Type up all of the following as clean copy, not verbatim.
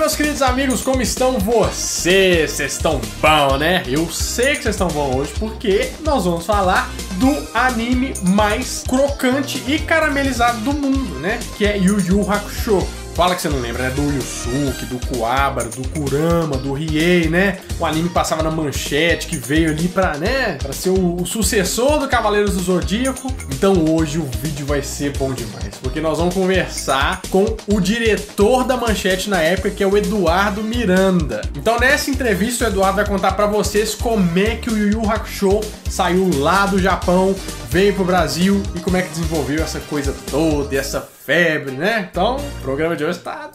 meus queridos amigos, como estão vocês? Vocês estão bom, né? Eu sei que vocês estão bom hoje porque nós vamos falar do anime mais crocante e caramelizado do mundo, né? Que é Yu Yu Hakusho. Fala que você não lembra, né? Do Yusuke, do Kuwabara, do Kurama, do Riei, né? O anime passava na Manchete, que veio ali pra, né? Pra ser o sucessor do Cavaleiros do Zodíaco. Então hoje o vídeo vai ser bom demais, porque nós vamos conversar com o diretor da Manchete na época, que é o Eduardo Miranda. Então nessa entrevista o Eduardo vai contar pra vocês como é que o Yu Yu Hakusho saiu lá do Japão, veio pro Brasil e como é que desenvolveu essa coisa toda, essa febre, né? Então, o programa de hoje tá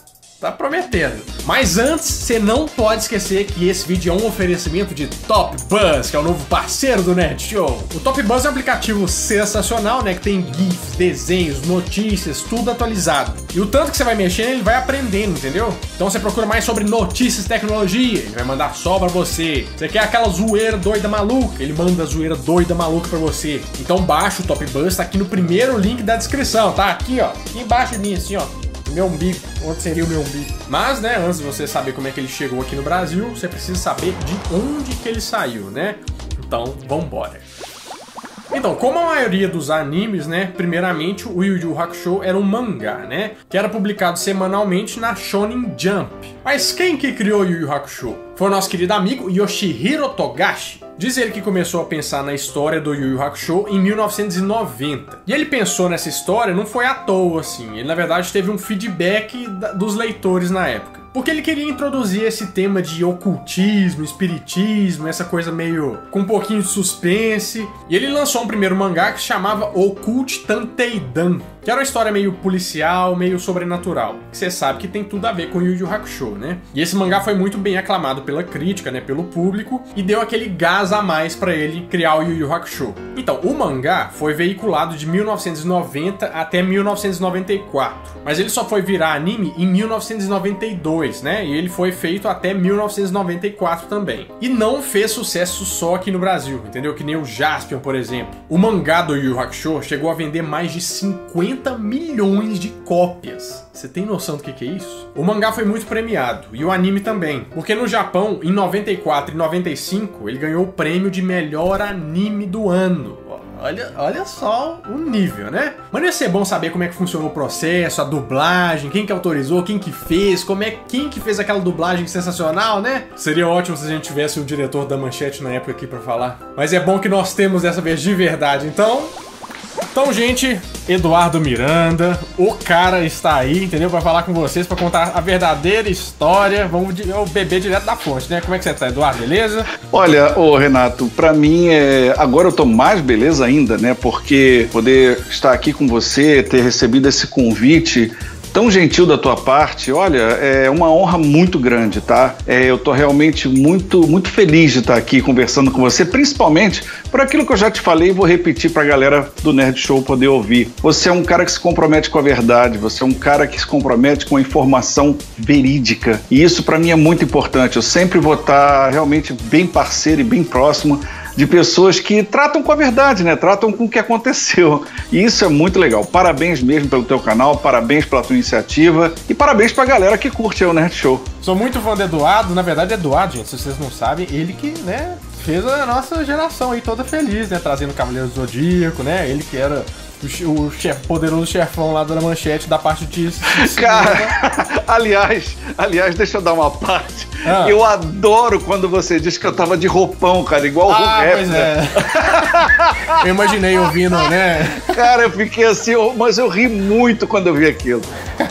prometendo. Mas antes, você não pode esquecer que esse vídeo é um oferecimento de Top Buzz, que é o novo parceiro do Nerd Show. O Top Buzz é um aplicativo sensacional, né? Que tem GIFs, desenhos, notícias, tudo atualizado. E o tanto que você vai mexendo, ele vai aprendendo, entendeu? Então você procura mais sobre notícias e tecnologia, ele vai mandar só pra você. Você quer aquela zoeira doida maluca, ele manda a zoeira doida maluca pra você. Então baixa o Top Buzz, tá aqui no primeiro link da descrição, tá? Aqui, ó. Aqui embaixo de mim, assim, ó. Meu umbigo, onde seria o meu umbigo? Mas, né, antes de você saber como é que ele chegou aqui no Brasil, você precisa saber de onde que ele saiu, né? Então, vambora. Então, como a maioria dos animes, né, primeiramente o Yu Yu Hakusho era um mangá, né, que era publicado semanalmente na Shonen Jump. Mas quem que criou Yu Yu Hakusho? Foi o nosso querido amigo Yoshihiro Togashi. Diz ele que começou a pensar na história do Yu Yu Hakusho em 1990. E ele pensou nessa história não foi à toa, assim. Ele, na verdade, teve um feedback dos leitores na época. Porque ele queria introduzir esse tema de ocultismo, espiritismo, essa coisa meio com um pouquinho de suspense. E ele lançou um primeiro mangá que se chamava Occult Tanteidan, que era uma história meio policial, meio sobrenatural. Que você sabe que tem tudo a ver com Yu Yu Hakusho, né? E esse mangá foi muito bem aclamado pela crítica, né, pelo público, e deu aquele gás a mais pra ele criar o Yu Yu Hakusho. Então, o mangá foi veiculado de 1990 até 1994, mas ele só foi virar anime em 1992, né? E ele foi feito até 1994 também. E não fez sucesso só aqui no Brasil, entendeu? Que nem o Jaspion, por exemplo. O mangá do Yu Yu Hakusho chegou a vender mais de 50 milhões de cópias. Você tem noção do que é isso? O mangá foi muito premiado, e o anime também. Porque no Japão, em 94 e 95, ele ganhou o prêmio de melhor anime do ano. Olha só o nível, né? Mas não ia ser bom saber como é que funcionou o processo, a dublagem, quem que autorizou, quem que fez, quem que fez aquela dublagem sensacional, né? Seria ótimo se a gente tivesse o diretor da Manchete na época aqui pra falar. Mas é bom que nós temos dessa vez de verdade, então, gente, Eduardo Miranda, o cara está aí, entendeu? Pra falar com vocês, pra contar a verdadeira história. Vamos beber direto da fonte, né? Como é que você tá, Eduardo? Beleza? Olha, ô Renato, pra mim, agora eu tô mais beleza ainda, né? Porque poder estar aqui com você, ter recebido esse convite tão gentil da tua parte, olha, é uma honra muito grande, tá? Eu tô realmente muito feliz de estar aqui conversando com você, principalmente por aquilo que eu já te falei e vou repetir pra galera do Nerd Show poder ouvir. Você é um cara que se compromete com a verdade, você é um cara que se compromete com a informação verídica, e isso pra mim é muito importante. Eu sempre vou estar realmente bem parceiro e bem próximo de pessoas que tratam com a verdade, né? Tratam com o que aconteceu. E isso é muito legal. Parabéns mesmo pelo teu canal, parabéns pela tua iniciativa e parabéns pra galera que curte aí o Nerd Show. Sou muito fã do Eduardo. Na verdade, Eduardo, gente, se vocês não sabem, ele que, né, fez a nossa geração aí toda feliz, né? Trazendo o Cavaleiro do Zodíaco, né? Ele que era o poderoso chefão lá da Manchete da parte de... Cara, aliás, deixa eu dar uma parte. Eu adoro quando você diz que eu tava de roupão, cara, igual o rap. Pois é. Eu imaginei ouvindo, né? Cara, eu fiquei assim, mas eu ri muito quando eu vi aquilo.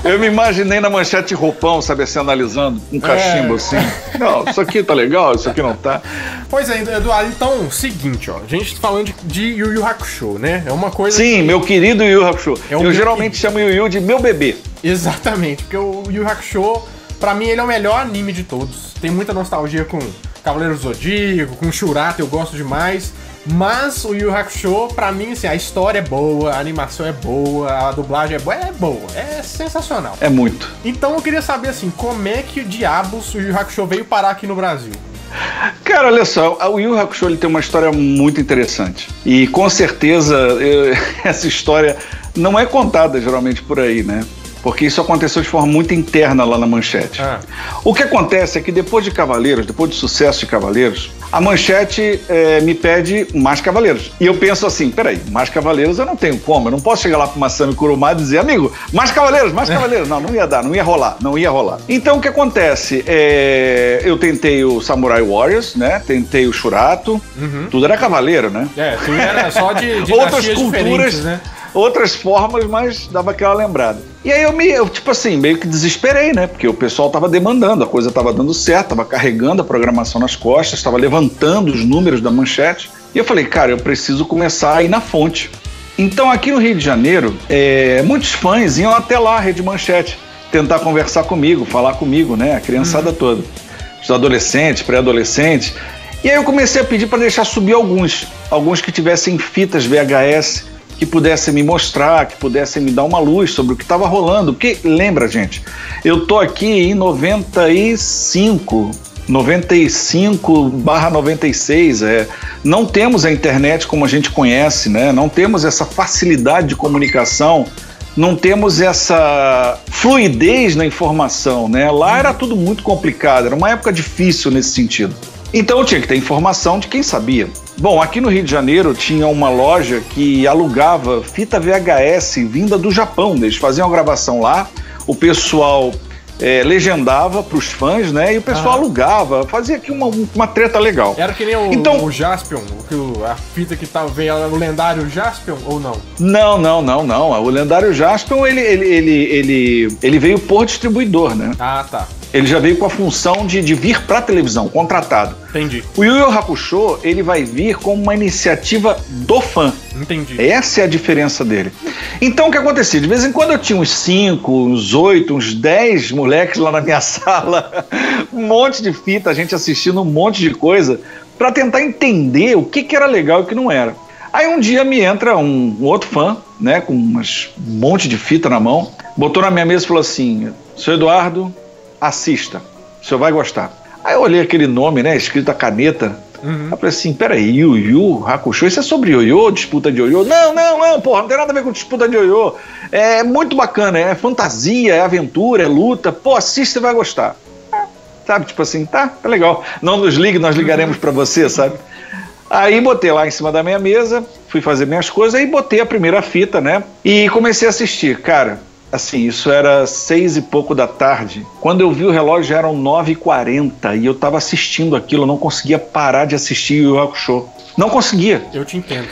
Eu me imaginei na Manchete roupão, sabe, assim, analisando, um cachimbo assim. Não, isso aqui tá legal, isso aqui não tá. Pois é, Eduardo, então, seguinte, ó, a gente tá falando de Yu Yu Hakusho, né? É uma coisa... Sim, meu querido Yu Yu Hakusho. Eu geralmente chamo Yu Yu de meu bebê. Exatamente, porque o Yu Yu Hakusho, pra mim, ele é o melhor anime de todos. Tem muita nostalgia com Cavaleiro do Zodíaco, com Shurata, eu gosto demais. Mas o Yu Yu Hakusho, pra mim, assim, a história é boa, a animação é boa, a dublagem é boa, é sensacional. É muito. Então eu queria saber, assim, como é que o diabos o Yu Yu Hakusho veio parar aqui no Brasil? Cara, olha só, o Yu Yu Hakusho ele tem uma história muito interessante. E com certeza essa história não é contada geralmente por aí, né? porque isso aconteceu de forma muito interna lá na Manchete. O que acontece é que depois de Cavaleiros, depois do sucesso de Cavaleiros, a Manchete me pede mais Cavaleiros. E eu penso assim, peraí, mais Cavaleiros eu não tenho como, eu não posso chegar lá pro Masami Kurumada e dizer, amigo, mais Cavaleiros, mais Cavaleiros. Não ia dar, não ia rolar. Então o que acontece? Eu tentei o Samurai Warriors, né? Tentei o Shurato, tudo era Cavaleiro, né? Tudo era só de outras culturas, né? Outras formas, mas dava aquela lembrada. E aí eu tipo assim, meio que desesperei, né? Porque o pessoal tava demandando, a coisa tava dando certo, tava carregando a programação nas costas, tava levantando os números da Manchete. E eu falei, cara, eu preciso começar a ir na fonte. Então aqui no Rio de Janeiro, muitos fãs iam até lá, Rede Manchete, tentar conversar comigo, falar comigo, né? A criançada toda. Os adolescentes, pré-adolescentes. E aí eu comecei a pedir para deixar subir alguns que tivessem fitas VHS, que pudessem me mostrar, que pudessem me dar uma luz sobre o que estava rolando. Porque, lembra, gente, eu tô aqui em 95/96, não temos a internet como a gente conhece, né? Não temos essa facilidade de comunicação, não temos essa fluidez na informação, né? Lá era tudo muito complicado, era uma época difícil nesse sentido. Então eu tinha que ter informação de quem sabia. Bom, aqui no Rio de Janeiro tinha uma loja que alugava fita VHS vinda do Japão. Eles faziam a gravação lá, o pessoal legendava para os fãs, né? E o pessoal alugava, fazia aqui uma treta legal. Era que nem o Jaspion, a fita que veio o lendário Jaspion, ou não? Não. O lendário Jaspion, ele veio por distribuidor, né? Ah, tá. Ele já veio com a função de vir para a televisão, contratado. Entendi. O Yu Yu Hakusho, ele vai vir como uma iniciativa do fã. Entendi. Essa é a diferença dele. Então, o que acontecia? De vez em quando eu tinha uns 5, uns 8, uns 10 moleques lá na minha sala, um monte de fita, a gente assistindo um monte de coisa, para tentar entender o que era legal e o que não era. Aí um dia me entra um outro fã, né, com um monte de fita na mão, botou na minha mesa e falou assim, seu Eduardo, assista, o senhor vai gostar. Aí eu olhei aquele nome, né, escrito a caneta, eu falei assim, peraí, Yu Yu Hakusho, isso é sobre ioiô, disputa de ioiô? Não, porra, não tem nada a ver com disputa de ioiô. É muito bacana, é fantasia, é aventura, é luta, pô, assista e vai gostar. Sabe, tipo assim, tá legal. Não nos ligue, nós ligaremos pra você, sabe? Aí botei lá em cima da minha mesa, fui fazer minhas coisas, aí botei a primeira fita, né, e comecei a assistir, cara. Assim, isso era 6 e pouco da tarde. Quando eu vi o relógio eram 9h40 e eu tava assistindo aquilo, eu não conseguia parar de assistir Yu Yu Hakusho. Não conseguia. Eu te entendo.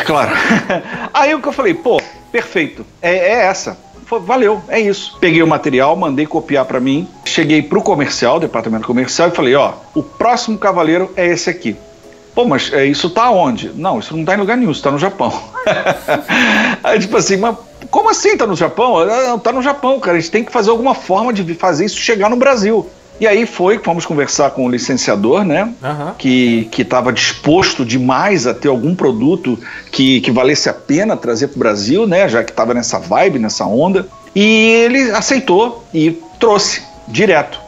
Claro. Aí o que eu falei, pô, perfeito, é essa. Valeu, é isso. Peguei o material, mandei copiar pra mim, cheguei pro comercial, departamento comercial, e falei, ó, o próximo Cavaleiro é esse aqui. Pô, mas isso tá onde? Não, isso não tá em lugar nenhum, isso tá no Japão. Aí tipo assim, mas como assim tá no Japão? Não, tá no Japão, cara, a gente tem que fazer alguma forma de fazer isso chegar no Brasil. E aí fomos conversar com o licenciador, né, que estava disposto demais a ter algum produto que valesse a pena trazer pro Brasil, né, já que estava nessa vibe, nessa onda. E ele aceitou e trouxe direto.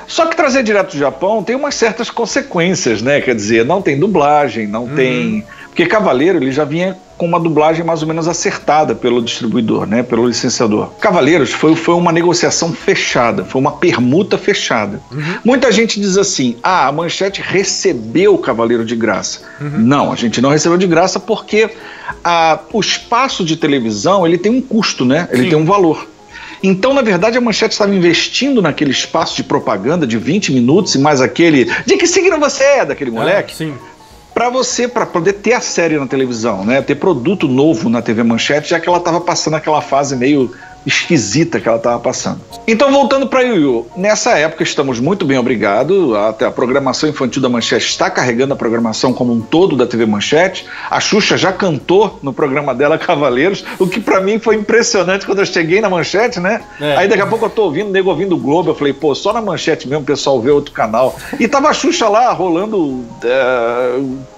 Só que trazer direto do Japão tem umas certas consequências, né? Quer dizer, não tem dublagem, não tem... Porque Cavaleiro, ele já vinha com uma dublagem mais ou menos acertada pelo distribuidor, né? Pelo licenciador. Cavaleiros foi uma negociação fechada, foi uma permuta fechada. Muita gente diz assim, a Manchete recebeu o Cavaleiro de graça. Não, a gente não recebeu de graça porque o espaço de televisão, ele tem um custo, né? Ele tem um valor. Então, na verdade, a Manchete estava investindo naquele espaço de propaganda de 20 minutos e mais aquele... De que signo você é, daquele moleque? Sim. Para poder ter a série na televisão, né? Ter produto novo na TV Manchete, já que ela estava passando aquela fase meio esquisita que ela estava passando. Então, voltando para Yu Yu, nessa época estamos muito bem, obrigado. Até a programação infantil da Manchete está carregando a programação como um todo da TV Manchete. A Xuxa já cantou no programa dela Cavaleiros, o que para mim foi impressionante quando eu cheguei na Manchete, né? Aí daqui a pouco eu tô ouvindo, nego ouvindo o Globo, eu falei, pô, só na Manchete mesmo o pessoal vê outro canal. E tava a Xuxa lá rolando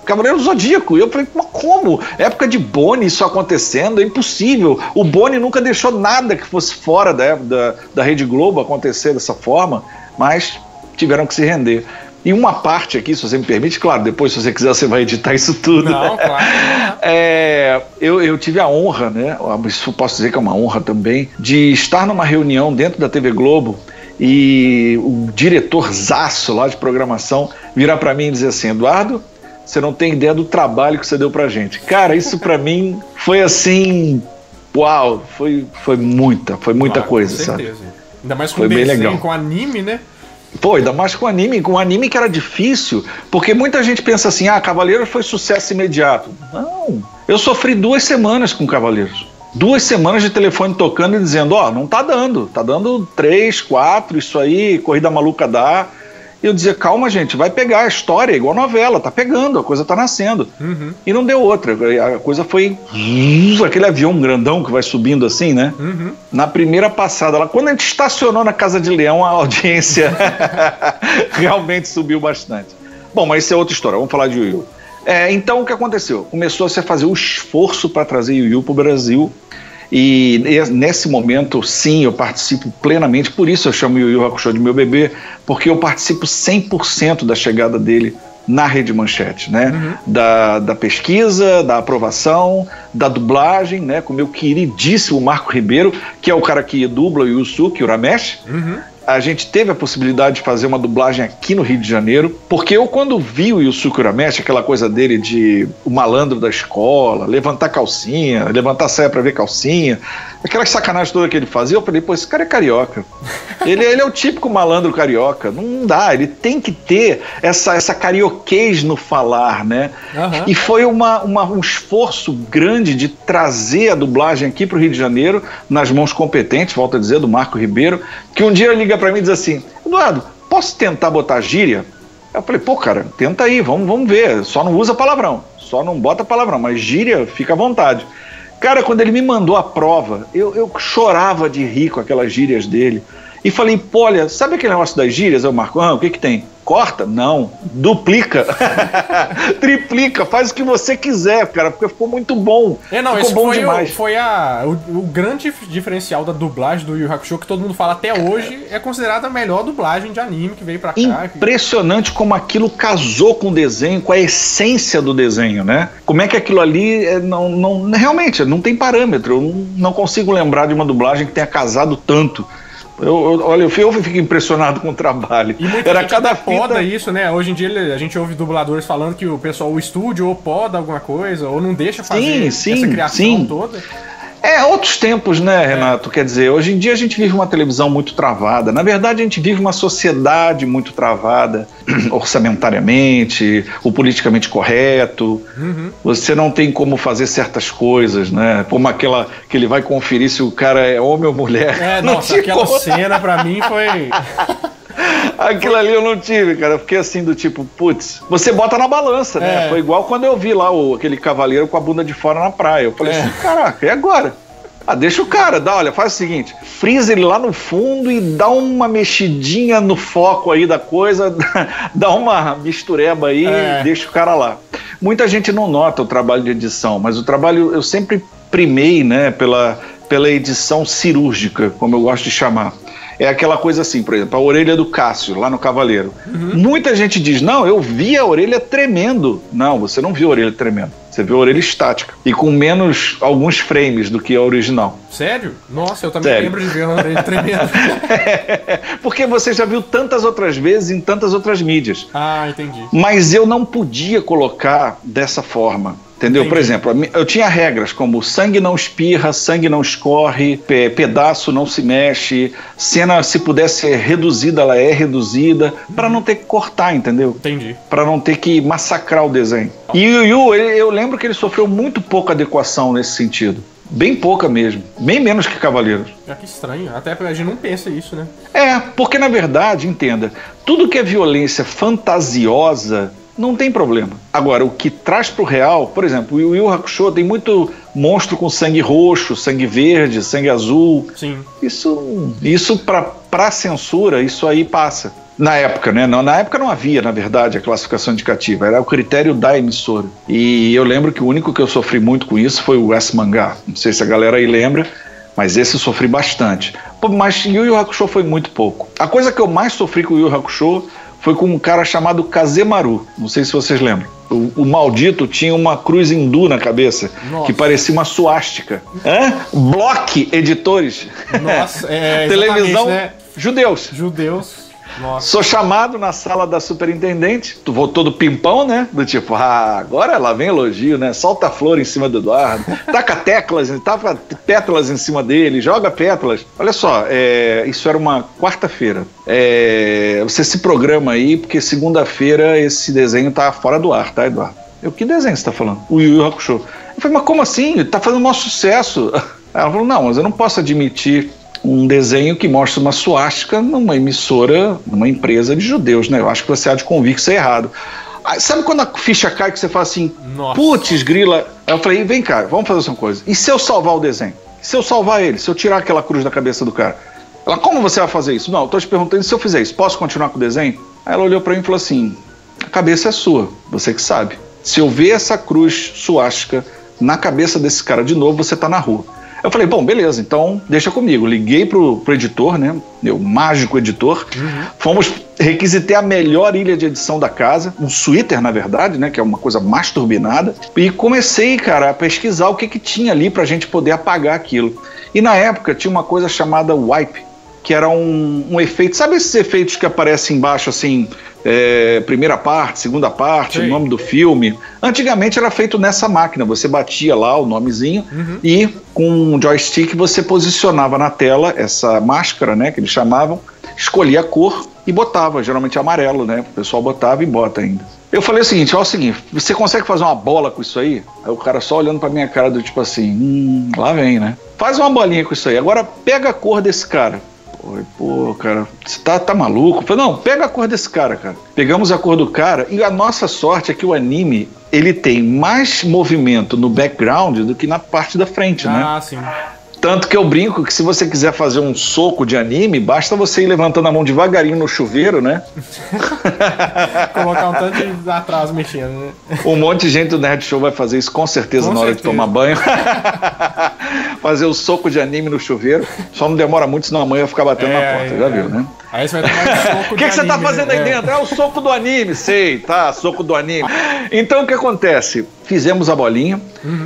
Cavaleiro do Zodíaco. E eu falei, mas como? Época de Boni isso acontecendo? É impossível. O Boni nunca deixou nada que fosse fora da Rede Globo acontecer dessa forma, mas tiveram que se render. E uma parte aqui, se você me permite, claro, depois se você quiser você vai editar isso tudo. Não, né? Claro. Eu tive a honra, né? Isso posso dizer que é uma honra também, de estar numa reunião dentro da TV Globo e o diretorzaço lá de programação virar para mim e dizer assim: Eduardo, você não tem ideia do trabalho que você deu pra gente. Cara, isso para mim foi assim, uau, foi muita coisa, com certeza. sabe? Ainda mais com foi bem legal. Com anime, né? Pô, ainda mais com anime que era difícil, porque muita gente pensa assim, Cavaleiros foi sucesso imediato. Não, eu sofri 2 semanas com Cavaleiros. 2 semanas de telefone tocando e dizendo, não tá dando 3, 4, isso aí, Corrida Maluca dá. E eu dizia, calma gente, vai pegar a história, igual novela, tá pegando, a coisa tá nascendo. Uhum. E não deu outra, a coisa foi aquele avião grandão que vai subindo assim, né? Uhum. Na primeira passada, quando a gente estacionou na Casa de Leão, a audiência realmente subiu bastante. Bom, mas isso é outra história, vamos falar de Yu Yu. Então o que aconteceu? Começou a se fazer o esforço para trazer Yu Yu pro Brasil. E nesse momento, sim, eu participo plenamente, por isso eu chamo o Yu Yu Hakusho de meu bebê, porque eu participo 100% da chegada dele na Rede Manchete, né? Uhum. Da pesquisa, da aprovação, da dublagem, né? Com o meu queridíssimo Marco Ribeiro, que é o cara que dubla o Yusuke, o Urameshi. Uhum. A gente teve a possibilidade de fazer uma dublagem aqui no Rio de Janeiro, porque eu quando vi o Yusuke Urameshi, aquela coisa dele de o malandro da escola, levantar calcinha, levantar saia pra ver calcinha, aquelas sacanagens todas que ele fazia, eu falei, pô, esse cara é carioca. Ele é o típico malandro carioca. Não dá, ele tem que ter essa carioquês no falar, né? Uhum. E foi um esforço grande de trazer a dublagem aqui pro Rio de Janeiro, nas mãos competentes, volto a dizer, do Marco Ribeiro, que um dia liga pra mim e diz assim, Eduardo, posso tentar botar gíria? Eu falei, pô, cara, tenta aí, vamos ver, só não usa palavrão, só não bota palavrão, mas gíria, fica à vontade. Cara, quando ele me mandou a prova, eu chorava de rir com aquelas gírias dele. E falei, pô, olha, sabe aquele negócio das gírias? Eu marco, o que tem? Corta? Não. Duplica. Triplica. Faz o que você quiser, cara, porque ficou muito bom. Ficou bom demais. Foi o grande diferencial da dublagem do Yu Yu Hakusho, que todo mundo fala até hoje, é considerada a melhor dublagem de anime que veio pra cá. Impressionante como aquilo casou com o desenho, com a essência do desenho, né? Como é que aquilo ali realmente não tem parâmetro. Eu não consigo lembrar de uma dublagem que tenha casado tanto. Olha, eu fico impressionado com o trabalho. E muita gente cada poda isso, né? Hoje em dia a gente ouve dubladores falando que o estúdio ou poda alguma coisa, ou não deixa fazer essa criação toda. Outros tempos, né, Renato? Quer dizer, hoje em dia a gente vive uma televisão muito travada. Na verdade, a gente vive uma sociedade muito travada, orçamentariamente, o politicamente correto. Uhum. Você não tem como fazer certas coisas, né? Como aquela que ele vai conferir se o cara é homem ou mulher. Nossa, aquela cena pra mim foi... Aquilo ali eu não tive, cara. Eu fiquei assim do tipo, putz, você bota na balança, né? Foi igual quando eu vi lá aquele cavaleiro com a bunda de fora na praia. Eu falei assim, caraca, e agora? Deixa o cara, olha, faz o seguinte, frisa ele lá no fundo e dá uma mexidinha no foco aí da coisa, dá uma mistureba aí e deixa o cara lá. Muita gente não nota o trabalho de edição, mas o trabalho eu sempre primei, né, pela edição cirúrgica, como eu gosto de chamar. É aquela coisa assim, por exemplo, a orelha do Cássio, lá no Cavaleiro. Uhum. Muita gente diz, não, eu vi a orelha tremendo. Não, você não viu a orelha tremendo. Você viu a orelha estática. E com menos alguns frames do que a original. Sério? Nossa, eu também lembro de ver a orelha tremendo. Porque você já viu tantas outras vezes em tantas outras mídias. Entendi. Mas eu não podia colocar dessa forma. Entendeu? Entendi. Por exemplo, eu tinha regras como sangue não espirra, sangue não escorre, pedaço não se mexe, cena, se puder ser reduzida, ela é reduzida, para não ter que cortar, entendeu? Entendi. Para não ter que massacrar o desenho. E o Yu Yu, eu lembro que ele sofreu muito pouca adequação nesse sentido. Bem pouca mesmo. Bem menos que Cavaleiros. Que estranho. Até a gente não pensa isso, né? Porque na verdade, entenda, tudo que é violência fantasiosa não tem problema. Agora, o que traz pro real, por exemplo, o Yu Yu Hakusho tem muito monstro com sangue roxo, sangue verde, sangue azul. Sim. Isso pra censura, isso aí passa. Na época, né? Na época não havia, na verdade, a classificação indicativa. Era o critério da emissora. E eu lembro que o único que eu sofri muito com isso foi o S-Mangá. Não sei se a galera aí lembra, mas esse eu sofri bastante. Mas Yu Yu Hakusho foi muito pouco. A coisa que eu mais sofri com o Yu Yu Hakusho foi com um cara chamado Kazemaru. Não sei se vocês lembram. O maldito tinha uma cruz hindu na cabeça, que parecia uma suástica. Block Editores. Nossa, televisão, né? Judeus. Nossa. Sou chamado na sala da superintendente, tu voltou do pimpão, né? Do tipo, agora lá vem elogio, né? Solta a flor em cima do Eduardo, taca pétalas em cima dele, joga pétalas. Olha só, isso era uma quarta-feira. Você se programa aí, porque segunda-feira esse desenho tá fora do ar, tá, Eduardo? Que desenho você tá falando? O Yu Yu Hakusho. Eu falei, mas como assim? Tá fazendo o maior sucesso. Ela falou, não, mas eu não posso admitir um desenho que mostra uma suástica numa emissora, numa empresa de judeus, né? Eu acho que você há de convir que isso é errado. Sabe quando a ficha cai que você fala assim, putz, grila? Aí eu falei, vem cá, vamos fazer uma coisa. E se eu salvar o desenho? Se eu salvar ele? Se eu tirar aquela cruz da cabeça do cara? Ela, como você vai fazer isso? Não, eu tô te perguntando, se eu fizer isso, posso continuar com o desenho? Aí ela olhou pra mim e falou assim, a cabeça é sua, você que sabe. Se eu ver essa cruz suástica na cabeça desse cara de novo, você tá na rua. Eu falei, bom, beleza, então deixa comigo. Liguei pro editor, né? Meu mágico editor. Requisitei a melhor ilha de edição da casa, um suíter, na verdade, né? Que é uma coisa mais turbinada. E comecei, cara, a pesquisar o que tinha ali pra gente poder apagar aquilo. E na época tinha uma coisa chamada wipe, que era um efeito. Sabe esses efeitos que aparecem embaixo, assim, primeira parte, segunda parte, o nome do filme? Antigamente era feito nessa máquina, você batia lá o nomezinho e com um joystick você posicionava na tela essa máscara, né, que eles chamavam, escolhia a cor e botava, geralmente amarelo, né, o pessoal botava e bota ainda. Eu falei o seguinte, você consegue fazer uma bola com isso aí? Aí o cara só olhando pra minha cara do tipo assim, lá vem, né? Faz uma bolinha com isso aí, agora pega a cor desse cara. Pô, cara, você tá maluco? Eu falei, não, pega a cor desse cara. Pegamos a cor do cara e a nossa sorte é que o anime, ele tem mais movimento no background do que na parte da frente, né? Ah, sim. Tanto que eu brinco que se você quiser fazer um soco de anime, basta você ir levantando a mão devagarinho no chuveiro, né? Colocar um tanto de atrás mexendo, né? Um monte de gente do Nerd Show vai fazer isso com certeza na hora de tomar banho. Fazer o soco de anime no chuveiro. Só não demora muito, senão a mãe vai ficar batendo na porta, já viu, né? Aí você vai tomar um soco de anime. O que você tá fazendo aí dentro? É o soco do anime, sei, tá, soco do anime. Então o que acontece? Fizemos a bolinha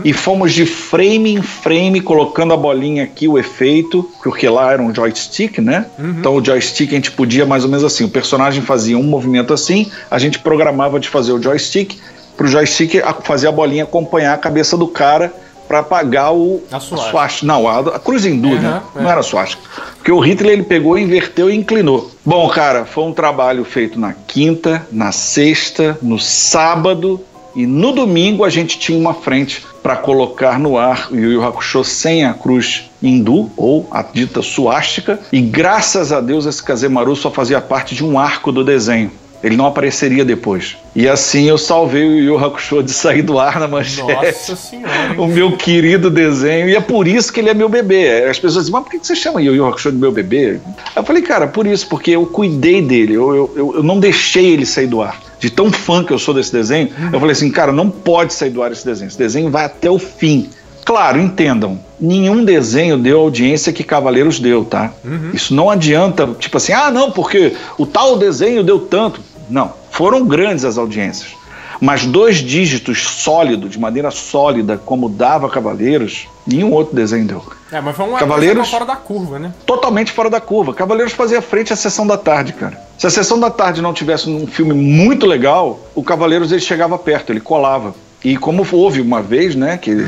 e fomos de frame em frame colocando a bolinha aqui, o efeito, porque lá era um joystick, né? Então o joystick a gente podia mais ou menos assim, o personagem fazia um movimento assim, a gente programava de fazer o joystick, pro joystick fazer a bolinha acompanhar a cabeça do cara para apagar a suástica. Não, a cruz hindu, né? Não era a suástica. Porque o Hitler, ele pegou, inverteu e inclinou. Bom, cara, foi um trabalho feito na quinta, na sexta, no sábado e no domingo a gente tinha uma frente para colocar no ar o Yu Yu Hakusho sem a cruz hindu, ou a dita suástica, e graças a Deus esse Kazemaru só fazia parte de um arco do desenho. Ele não apareceria depois. E assim eu salvei o Yu Yu Hakusho de sair do ar na manchete. Nossa senhora. O meu querido desenho. E é por isso que ele é meu bebê. As pessoas dizem, mas por que você chama Yu Yu Hakusho de meu bebê? Eu falei, cara, por isso, porque eu cuidei dele. Eu não deixei ele sair do ar. De tão fã que eu sou desse desenho, eu falei assim, cara, não pode sair do ar esse desenho. Esse desenho vai até o fim. Claro, entendam, nenhum desenho deu a audiência que Cavaleiros deu, tá? Isso não adianta, tipo assim, não, porque o tal desenho deu tanto. Não, foram grandes as audiências. Mas 2 dígitos sólido, de maneira sólida, como dava Cavaleiros, nenhum outro desenho deu. Mas foi uma Cavaleiros coisa fora da curva, né? Totalmente fora da curva. Cavaleiros fazia frente à Sessão da Tarde, cara. Se a Sessão da Tarde não tivesse um filme muito legal, o Cavaleiros ele chegava perto, ele colava. E como houve uma vez, né, que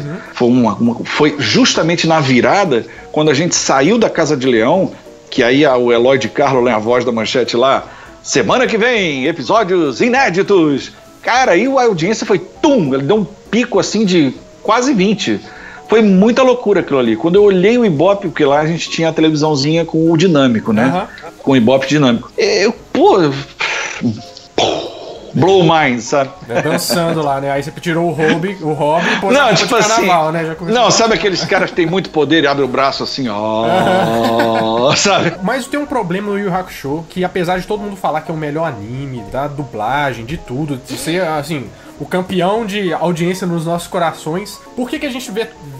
foi justamente na virada, quando a gente saiu da Casa de Leão, que aí o Eloy de Carlo, a voz da manchete lá, semana que vem, episódios inéditos. Cara, aí a audiência foi ele deu um pico assim de quase 20. Foi muita loucura aquilo ali. Quando eu olhei o Ibope, porque lá a gente tinha a televisãozinha com o dinâmico, né? Com o Ibope dinâmico. Blow mind, sabe? Dançando lá, né? Aí você tirou o hobby e pôs não, tipo de carnaval, assim, né? Não, sabe aqueles caras que tem muito poder e abrem o braço assim, sabe? Mas tem um problema no Yu Yu Hakusho, que apesar de todo mundo falar que é o melhor anime, da dublagem, de tudo, de ser, assim, o campeão de audiência nos nossos corações, por que a gente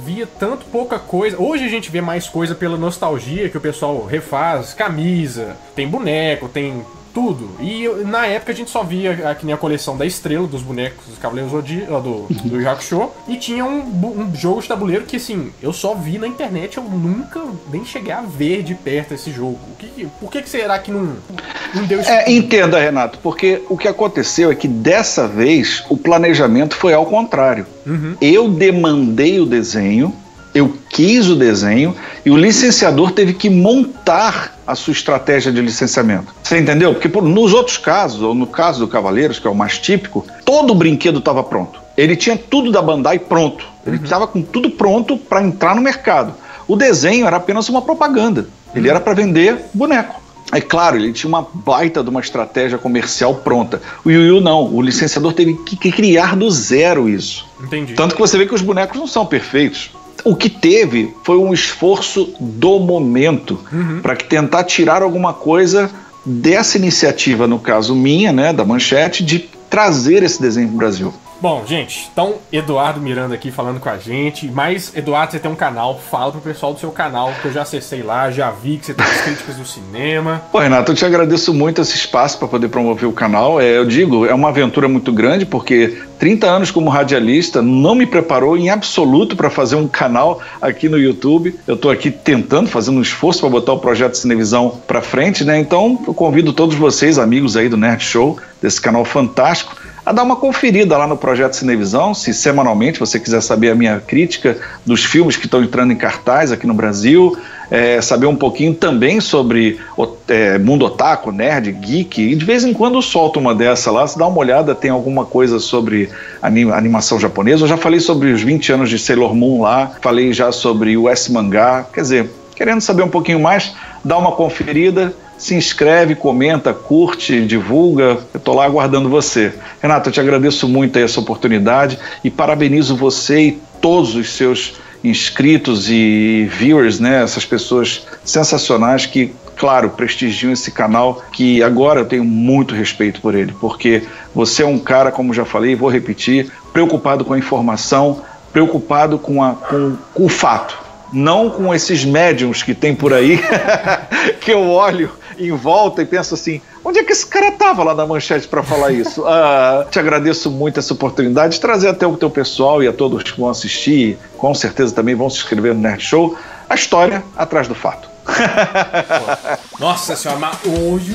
via tanto pouca coisa? Hoje a gente vê mais coisa pela nostalgia, que o pessoal refaz, camisa, tem boneco, tem tudo. E na época a gente só via que nem a coleção da Estrela, dos bonecos dos Cavaleiros do Yu Hakusho. E tinha um jogo de tabuleiro que, assim, eu só vi na internet, eu nunca nem cheguei a ver de perto esse jogo. Por que será que não deu isso? Entenda, Renato, porque o que aconteceu é que dessa vez o planejamento foi ao contrário. Eu demandei o desenho, eu quis o desenho e o licenciador teve que montar a sua estratégia de licenciamento. Você entendeu? Porque nos outros casos, ou no caso do Cavaleiros, que é o mais típico, todo o brinquedo estava pronto. Ele tinha tudo da Bandai pronto. Ele estava com tudo pronto para entrar no mercado. O desenho era apenas uma propaganda. Ele era para vender boneco. É claro, ele tinha uma baita de uma estratégia comercial pronta. O Yu Yu não, o licenciador teve que criar do zero isso. Entendi. Tanto que você vê que os bonecos não são perfeitos. O que teve foi um esforço do momento para tentar tirar alguma coisa dessa iniciativa, no caso minha, né, da Manchete, de trazer esse desenho para o Brasil. Bom, gente, então Eduardo Miranda aqui falando com a gente. Mas, Eduardo, você tem um canal, fala pro pessoal do seu canal, que eu já acessei lá, já vi que você tem as críticas do cinema. Pô, Renato, eu te agradeço muito esse espaço para poder promover o canal. Eu digo, é uma aventura muito grande, porque 30 anos como radialista não me preparou em absoluto para fazer um canal aqui no YouTube. Eu estou aqui tentando, fazendo um esforço para botar o projeto Cinevisão para frente, né? Então, eu convido todos vocês, amigos aí do Nerd Show, desse canal fantástico, a dar uma conferida lá no Projeto Cinevisão, se semanalmente você quiser saber a minha crítica dos filmes que estão entrando em cartaz aqui no Brasil, saber um pouquinho também sobre mundo otaku, nerd, geek, e de vez em quando eu solto uma dessa lá, se dá uma olhada, tem alguma coisa sobre animação japonesa. Eu já falei sobre os 20 anos de Sailor Moon lá, falei já sobre o S-Mangá, quer dizer, querendo saber um pouquinho mais, dá uma conferida, se inscreve, comenta, curte, divulga. Eu tô lá aguardando você. Renato, eu te agradeço muito aí essa oportunidade e parabenizo você e todos os seus inscritos e viewers, né? Essas pessoas sensacionais que, claro, prestigiam esse canal, que agora eu tenho muito respeito por ele, porque você é um cara, como já falei, vou repetir, preocupado com a informação, preocupado com o fato, não com esses médiums que tem por aí, que eu olho em volta e penso assim, onde é que esse cara estava lá na Manchete para falar isso? Te agradeço muito essa oportunidade de trazer até o teu pessoal e a todos que vão assistir, com certeza também vão se inscrever no Nerd Show, a história atrás do fato. Nossa senhora, mas hoje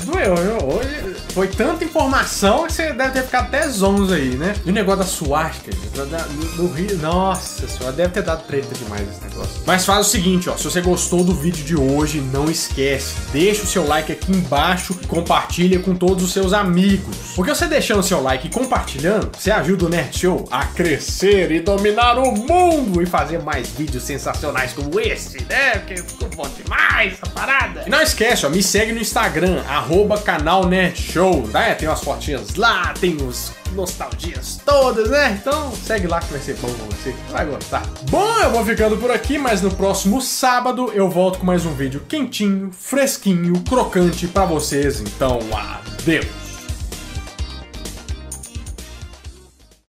doeu, viu? Hoje foi tanta informação que você deve ter ficado até zonzo aí, né? E o negócio da suástica do Rio, nossa senhora, deve ter dado treta demais esse negócio. Mas faz o seguinte, ó, se você gostou do vídeo de hoje, não esquece, deixa o seu like aqui embaixo e compartilha com todos os seus amigos. Porque você deixando o seu like e compartilhando, você ajuda o Nerd Show a crescer e dominar o mundo e fazer mais vídeos sensacionais como esse, né? Porque ficou bom demais essa parada. E não esquece, ó, me segue no Instagram, @canal Nerd Show, né? Tem umas fotinhas lá, tem os nostalgias todas, né? Então segue lá que vai ser bom pra você, vai gostar. Bom, eu vou ficando por aqui, mas no próximo sábado eu volto com mais um vídeo quentinho, fresquinho, crocante pra vocês. Então, adeus!